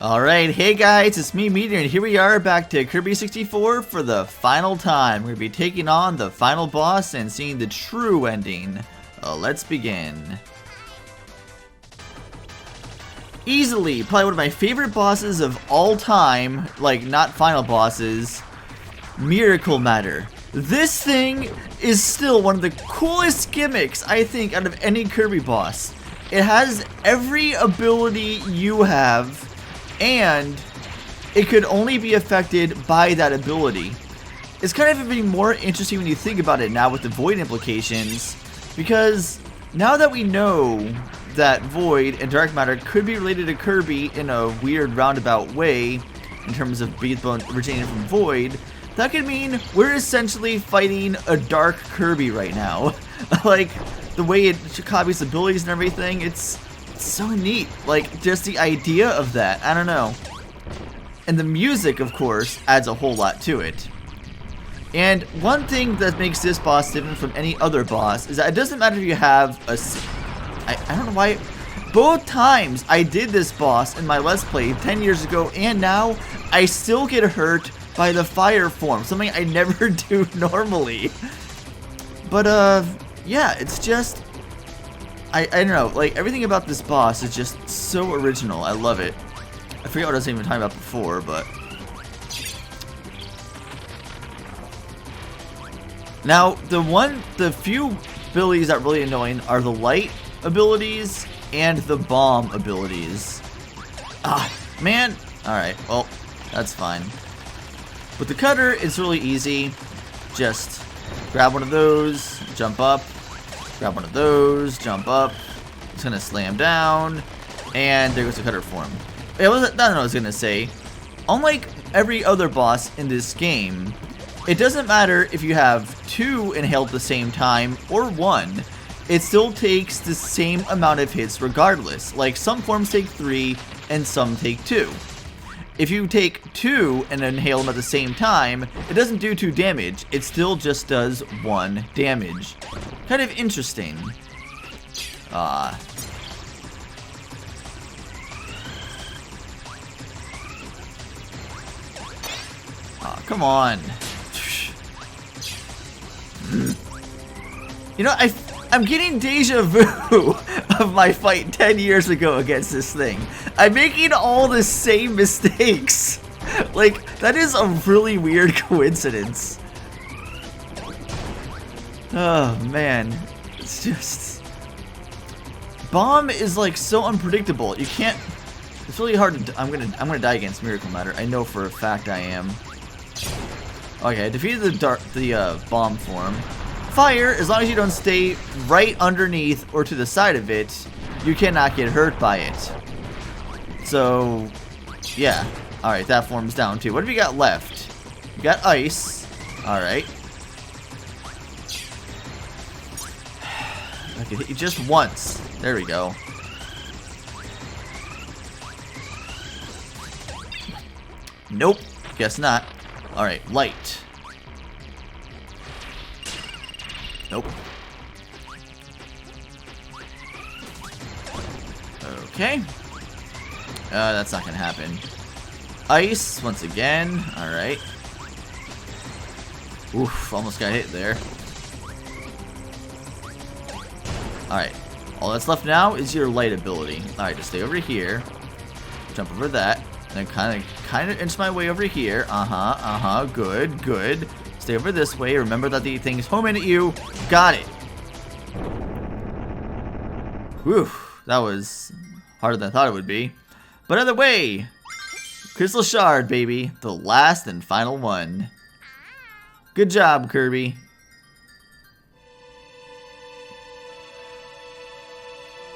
Alright, hey guys, it's me, Meteor, and here we are back to Kirby 64 for the final time. We're going to be taking on the final boss and seeing the true ending. Let's begin. Easily, probably one of my favorite bosses of all time, like not final bosses, Miracle Matter. This thing is still one of the coolest gimmicks, I think, out of any Kirby boss. It has every ability you have, and it could only be affected by that ability. It's kind of even more interesting when you think about it now with the Void implications, because now that we know that Void and Dark Matter could be related to Kirby in a weird roundabout way, in terms of Beatbone originating from Void, that could mean we're essentially fighting a Dark Kirby right now. Like, the way it copies abilities and everything, it's so neat. Like, just the idea of that, I don't know. And the music, of course, adds a whole lot to it. And one thing that makes this boss different from any other boss is that it doesn't matter if you have a... I don't know why... Both times I did this boss in my Let's Play 10 years ago and now, I still get hurt by the fire form, something I never do normally. But, yeah, it's just... I don't know, like, everything about this boss is just so original. I love it. I forget what I was even talking about before, but... Now, the few abilities that are really annoying are the light abilities and the bomb abilities. Ah, man. Alright, well, that's fine. With the cutter, it's really easy. Just grab one of those, jump up, grab one of those, jump up. It's gonna slam down, and there goes the cutter form. I don't know what I was gonna say. Unlike every other boss in this game, it doesn't matter if you have 2 inhaled at the same time or 1. It still takes the same amount of hits regardless. Like, some forms take 3 and some take 2. If you take 2 and inhale them at the same time, it doesn't do 2 damage. It still just does 1 damage. Kind of interesting. Oh, come on. You know, I'm getting deja vu of my fight 10 years ago against this thing. I'm making all the same mistakes. Like, that is a really weird coincidence. Oh, man. It's just... Bomb is, like, so unpredictable. You can't... It's really hard to... I'm gonna die against Miracle Matter. I know for a fact I am. Okay, I defeated the bomb form. Fire, as long as you don't stay right underneath or to the side of it, you cannot get hurt by it. So, yeah. Alright, that form's down too. What have you got left? You got ice. Alright. I can hit you just once. There we go. Nope. Guess not. Alright, light. Nope. Okay. That's not gonna happen. Ice, once again. Alright. Oof, almost got hit there. Alright. All that's left now is your light ability. Alright, just stay over here. Jump over that. And then kind of inch my way over here. Good, good. Stay over this way. Remember that the thing is homing at you. Got it. Whew. That was harder than I thought it would be. But either way, Crystal Shard, baby. The last and final one. Good job, Kirby.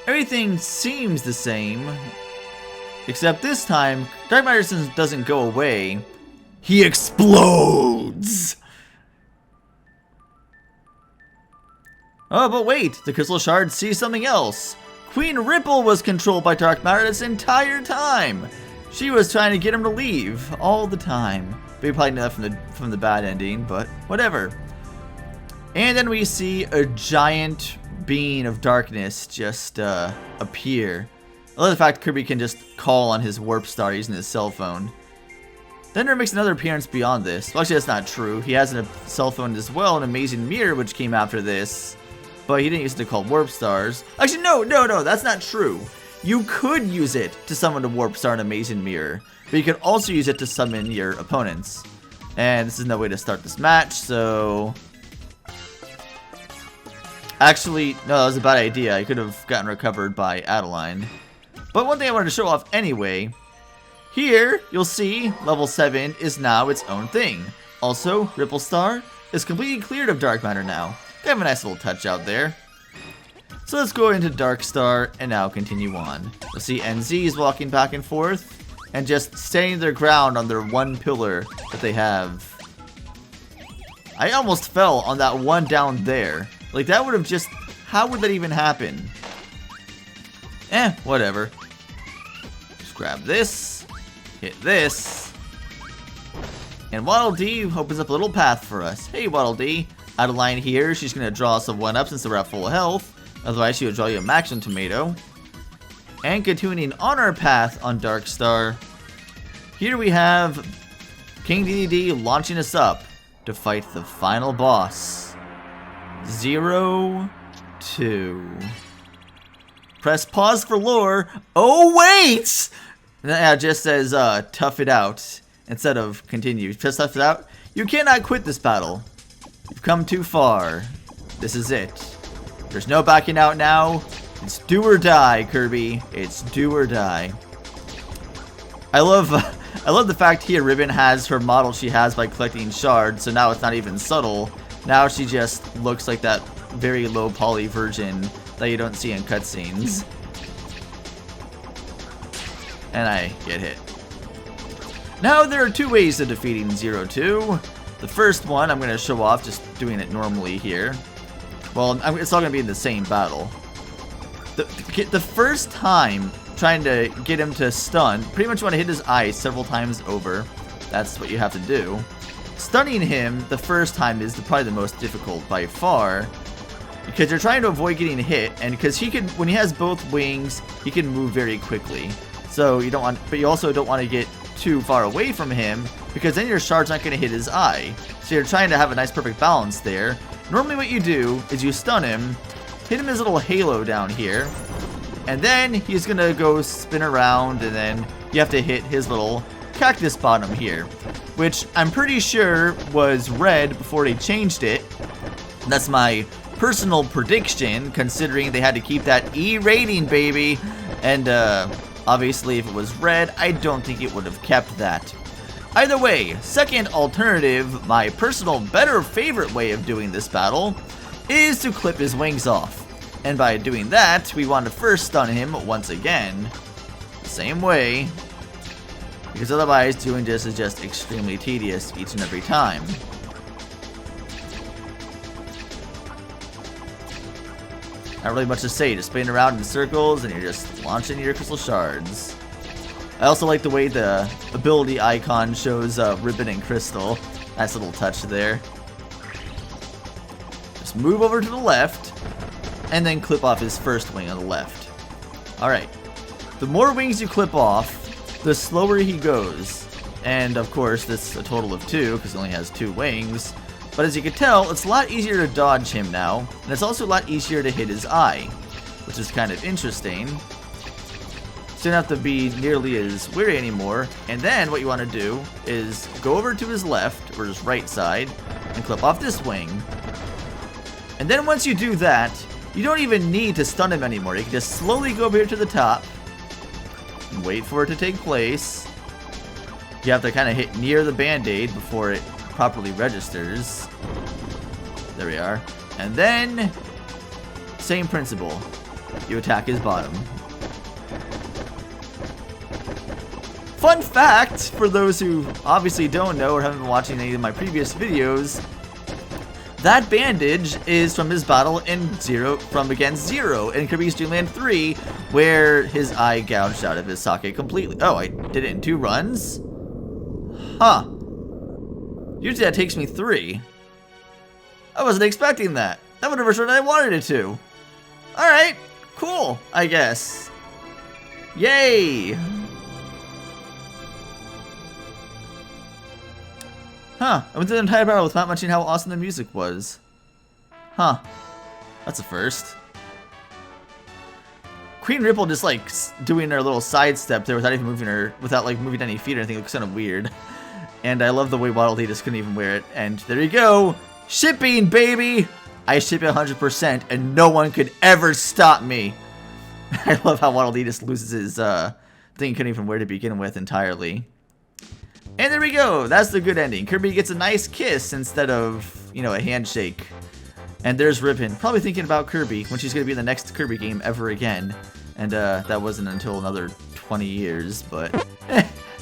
Everything seems the same. Except this time, Dark Matter doesn't go away. He explodes! Oh, but wait! The Crystal Shard sees something else! Queen Ripple was controlled by Dark Matter this entire time! She was trying to get him to leave all the time. They probably know that from the bad ending, but whatever. And then we see a giant being of darkness just appear. I love the fact Kirby can just call on his Warp Star using his cell phone. Thunder makes another appearance beyond this. Well, actually, that's not true. He has a cell phone as well, an Amazing Mirror, which came after this. But he didn't use it to call Warp Stars. Actually, no, that's not true. You could use it to summon a Warp Star and Amazing Mirror. But you could also use it to summon your opponents. And this is no way to start this match, so... Actually, no, that was a bad idea. I could have gotten recovered by Adeline. But one thing I wanted to show off anyway... Here, you'll see, level 7 is now its own thing. Also, Ripple Star is completely cleared of Dark Matter now. They have a nice little touch out there. So let's go into Dark Star and now continue on. You'll see NZ is walking back and forth and just staying their ground on their one pillar that they have. I almost fell on that one down there. Like, that would have just... How would that even happen? Whatever. Just grab this. Hit this. And Waddle Dee opens up a little path for us. Hey, Waddle Dee. Adeline here. She's going to draw us a 1-up since we're at full health. Otherwise, she would draw you a Maximum Tomato. And continuing on our path on Dark Star. Here we have King DDD launching us up to fight the final boss. 0-2. Press pause for lore. Oh, wait! Yeah, it just says, tough it out, instead of continue. Just tough it out. You cannot quit this battle. You've come too far. This is it. There's no backing out now. It's do or die, Kirby. It's do or die. I love the fact here Ribbon has her model she has by collecting shards, so now it's not even subtle. Now she just looks like that very low poly version that you don't see in cutscenes. And I get hit. Now there are two ways of defeating 0-2. The first one I'm going to show off just doing it normally here. Well, it's all going to be in the same battle. The first time trying to get him to stun, pretty much want to hit his eyes several times over. That's what you have to do. Stunning him the first time is probably the most difficult by far. Because you're trying to avoid getting hit, and because when he has both wings, he can move very quickly. So you don't want, but you also don't want to get too far away from him, because then your shard's not going to hit his eye. So you're trying to have a nice perfect balance there. Normally what you do is you stun him, hit him his little halo down here, and then he's going to go spin around, and then you have to hit his little cactus bottom here, which I'm pretty sure was red before they changed it. That's my personal prediction, considering they had to keep that E rating, baby. And obviously if it was red, I don't think it would have kept that. Either way, second alternative, my personal better favorite way of doing this battle, is to clip his wings off. And by doing that, we want to first stun him once again, the same way, because otherwise doing this is just extremely tedious each and every time. Not really much to say, just spinning around in circles and you're just launching your crystal shards. I also like the way the ability icon shows Ribbon and Crystal. Nice little touch there. Just move over to the left and then clip off his first wing on the left. Alright. The more wings you clip off, the slower he goes. And of course, this is a total of 2 because he only has 2 wings. But as you can tell, it's a lot easier to dodge him now, and it's also a lot easier to hit his eye, which is kind of interesting. So you don't have to be nearly as weary anymore. And then what you want to do is go over to his left, or his right side, and clip off this wing. And then once you do that, you don't even need to stun him anymore. You can just slowly go over here to the top, and wait for it to take place. You have to kind of hit near the band-aid before it properly registers. There we are. And then, same principle. You attack his bottom. Fun fact, for those who obviously don't know or haven't been watching any of my previous videos, that bandage is from his battle from against Zero in Kirby's Dream Land 3, where his eye gouged out of his socket completely. Oh, I did it in 2 runs? Huh. Usually that takes me 3. I wasn't expecting that. That would have run I wanted it to. Alright, cool, I guess. Yay! Huh, I went through the entire battle without mentioning how awesome the music was. Huh. That's a first. Queen Ripple just like doing her little sidestep there without even moving her, without like moving any feet or anything. It looks kind of weird. And I love the way Waddle Dee just couldn't even wear it. And there you go. Shipping, baby! I ship it 100% and no one could ever stop me. I love how Waddle Dee just loses his thing he couldn't even wear to begin with entirely. And there we go. That's the good ending. Kirby gets a nice kiss instead of, you know, a handshake. And there's Ribbon, probably thinking about Kirby when she's going to be in the next Kirby game ever again. And that wasn't until another 20 years, but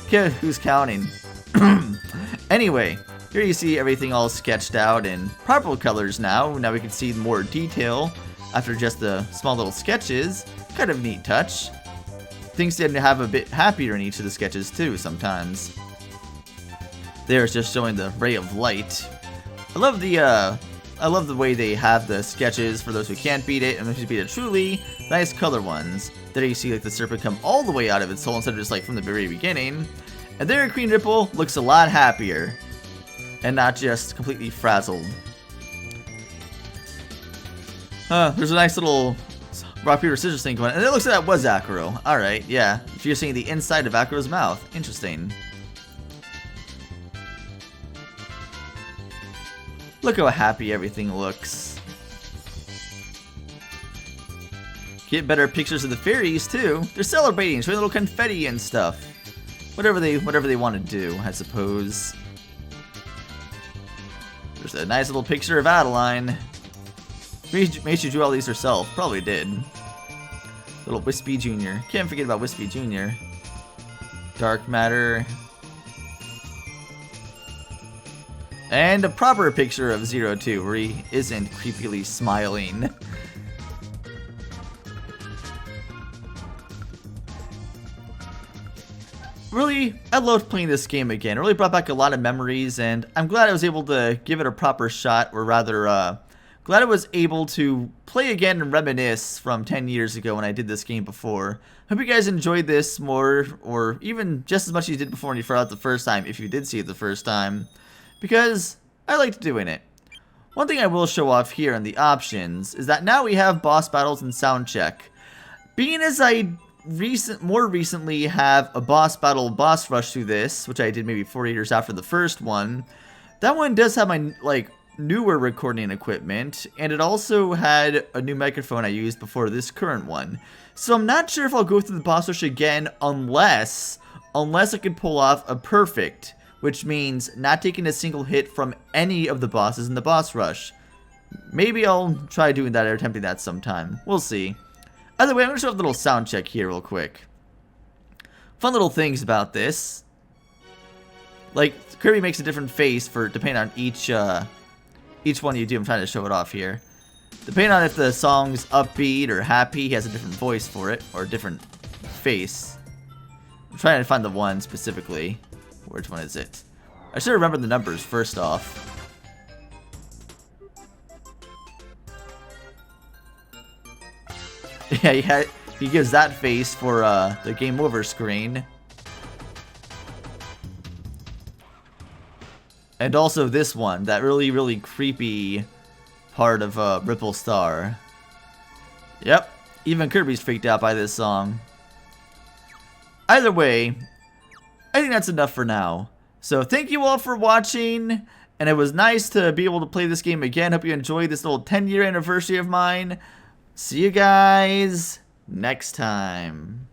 who's counting? Anyway, here you see everything all sketched out in purple colors now. Now we can see more detail after just the small little sketches. Kind of neat touch. Things tend to have a bit happier in each of the sketches too sometimes. There's just showing the ray of light. I love the way they have the sketches for those who can't beat it and those who beat it truly. Nice color ones. There you see like the serpent come all the way out of its hole instead of just like from the very beginning. And there Queen Ripple looks a lot happier. And not just completely frazzled. There's a nice little rock, paper, scissors thing going on. And it looks like that was Acro. Alright, yeah. If you're seeing the inside of Acro's mouth. Interesting. Look how happy everything looks. Get better pictures of the fairies too. They're celebrating, showing little confetti and stuff. Whatever they want to do, I suppose. There's a nice little picture of Adeline. Maybe she drew all these herself. Probably did. Little Wispy Jr. Can't forget about Wispy Jr. Dark Matter. And a proper picture of Zero 2 where he isn't creepily smiling. Really, I loved playing this game again. It really brought back a lot of memories, and I'm glad I was able to give it a proper shot, or rather, glad I was able to play again and reminisce from 10 years ago when I did this game before. Hope you guys enjoyed this more, or even just as much as you did before when you forgot the first time, if you did see it the first time, because I liked doing it. One thing I will show off here in the options is that now we have boss battles and sound check. Being as I more recently have a boss battle boss rush through this, which I did maybe 4 years after the first one, that one does have my newer recording equipment, and it also had a new microphone I used before this current one. So I'm not sure if I'll go through the boss rush again unless I can pull off a perfect, which means not taking a single hit from any of the bosses in the boss rush. Maybe I'll try doing that or attempting that sometime. We'll see. Either way, I'm going to show a little sound check here real quick. Fun little things about this. Like, Kirby makes a different face for depending on each one you do. I'm trying to show it off here. Depending on if the song's upbeat or happy, he has a different voice for it, or a different face. I'm trying to find the one specifically. Which one is it? I should remember the numbers first off. Yeah, he gives that face for the game over screen. And also this one, that really, really creepy part of Ripple Star. Yep, even Kirby's freaked out by this song. Either way, I think that's enough for now. So thank you all for watching, and it was nice to be able to play this game again. Hope you enjoyed this little 10-year anniversary of mine. See you guys next time.